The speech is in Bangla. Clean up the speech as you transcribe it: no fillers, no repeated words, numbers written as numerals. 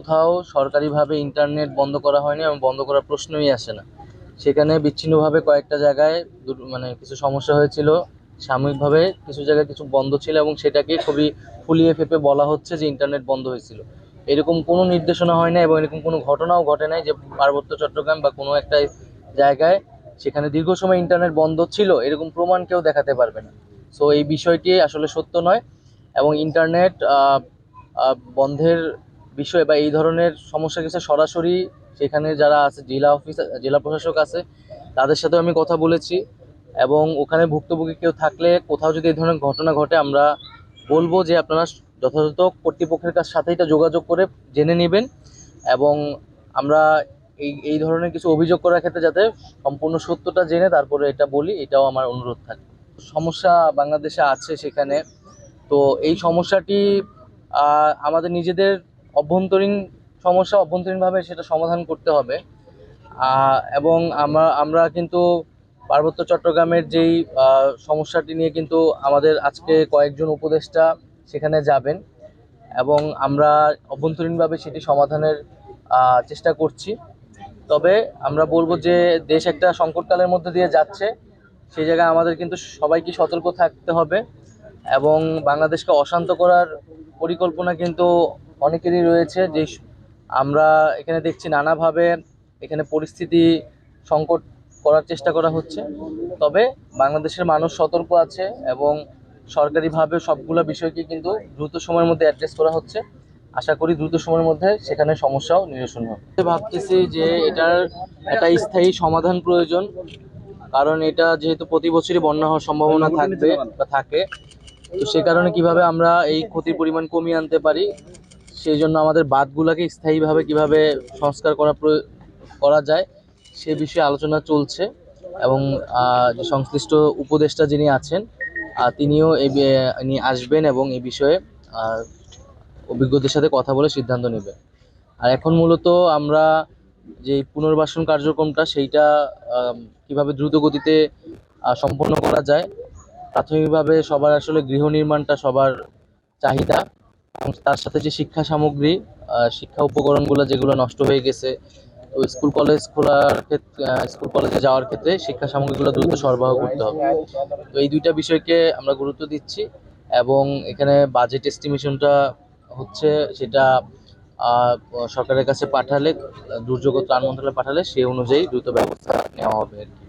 কোথাও সরকারিভাবে ইন্টারনেট বন্ধ করা হয়নি এবং বন্ধ করার প্রশ্নই আসে না। সেখানে বিচ্ছিন্নভাবে কয়েকটা জায়গায় মানে কিছু সমস্যা হয়েছিল, সাময়িকভাবে কিছু জায়গায় কিছু বন্ধ ছিল এবং সেটাকে খুবই ফুলিয়ে ফেঁপে বলা হচ্ছে যে ইন্টারনেট বন্ধ হয়েছিল। এরকম কোনো নির্দেশনা হয় না এবং এরকম কোনো ঘটনাও ঘটে নাই যে পার্বত্য চট্টগ্রাম বা কোনো একটা জায়গায় সেখানে দীর্ঘ সময় ইন্টারনেট বন্ধ ছিল, এরকম প্রমাণ কেউ দেখাতে পারবে না। সো এই বিষয়টি আসলে সত্য নয় এবং ইন্টারনেট বন্ধের বিষয় বা এই ধরনের সমস্যা কিছু সরাসরি সেখানে যারা আছে জেলা প্রশাসক আছে তাদের সাথেও আমি কথা বলেছি এবং ওখানে ভুক্তভোগী কেউ থাকলে কোথাও যদি এই ধরনের ঘটনা ঘটে আমরা বলবো যে আপনারা যথাযথ কর্তৃপক্ষের সাথে এটা যোগাযোগ করে জেনে নেবেন এবং আমরা এই এই ধরনের কিছু অভিযোগ করার ক্ষেত্রে যাতে সম্পূর্ণ সত্যটা জেনে তারপরে এটা বলি, এটাও আমার অনুরোধ থাকে। সমস্যা বাংলাদেশে আছে সেখানে, তো এই সমস্যাটি আমাদের নিজেদের অভ্যন্তরীণ সমস্যা, অভ্যন্তরীণভাবে সেটা সমাধান করতে হবে। এবং আমরা কিন্তু পার্বত্য চট্টগ্রামের যেই সমস্যাটি নিয়ে কিন্তু আমাদের আজকে কয়েকজন উপদেষ্টা সেখানে যাবেন এবং আমরা অভ্যন্তরীণভাবে সেটি সমাধানের চেষ্টা করছি। তবে আমরা বলবো যে দেশ একটা সংকটকালের মধ্যে দিয়ে যাচ্ছে, সেই জায়গায় আমাদের কিন্তু সবাইকে সতর্ক থাকতে হবে এবং বাংলাদেশকে অশান্ত করার পরিকল্পনা কিন্তু অনেকেরই রয়েছে। যে আমরা এখানে দেখছি নানাভাবে এখানে পরিস্থিতি সংকট করার চেষ্টা করা হচ্ছে। তবে বাংলাদেশের মানুষ সতর্ক আছে এবং সরকারিভাবে সবগুলো বিষয়কে কিন্তু দ্রুত সময়ের মধ্যে অ্যাড্রেস করা হচ্ছে। আশা করি দ্রুত সময়ের মধ্যে সেখানে সমস্যাও নিরসন হবে। ভাবতেছি যে এটার একটা স্থায়ী সমাধান প্রয়োজন, কারণ এটা যেহেতু প্রতি বছরই বন্যা হওয়ার সম্ভাবনা থাকবে বা থাকে, তো সে কারণে কিভাবে আমরা এই ক্ষতির পরিমাণ কমিয়ে আনতে পারি সেই জন্য আমাদের বাঁধগুলোকে স্থায়ীভাবে কিভাবে সংস্কার করা যায় সে বিষয়ে আলোচনা চলছে এবং যে সংশ্লিষ্ট উপদেষ্টা যিনি আছেন তিনিও নিয়ে আসবেন এবং এই বিষয়ে অভিজ্ঞদের সাথে কথা বলে সিদ্ধান্ত নেবে। আর এখন মূলত আমরা যে পুনর্বাসন কার্যক্রমটা সেইটা কিভাবে দ্রুত গতিতে সম্পন্ন করা যায়। প্রাথমিকভাবে সবার আসলে গৃহ নির্মাণটা সবার চাহিদা এবং তার সাথে যে শিক্ষা সামগ্রী, শিক্ষা উপকরণগুলো যেগুলো নষ্ট হয়ে গেছে, তো স্কুল কলেজ খোলার ক্ষেত্রে, স্কুল কলেজে যাওয়ার ক্ষেত্রে শিক্ষা সামগ্রীগুলো দ্রুত সরবরাহ করতে হবে। তো এই দুইটা বিষয়কে আমরা গুরুত্ব দিচ্ছি এবং এখানে বাজেট এস্টিমেশনটা হচ্ছে সেটা সরকারের কাছে পাঠালে, দুর্যোগ ত্রাণ মন্ত্রণালয়ে পাঠালে সেই অনুযায়ী দ্রুত ব্যবস্থা নেওয়া হবে আর কি।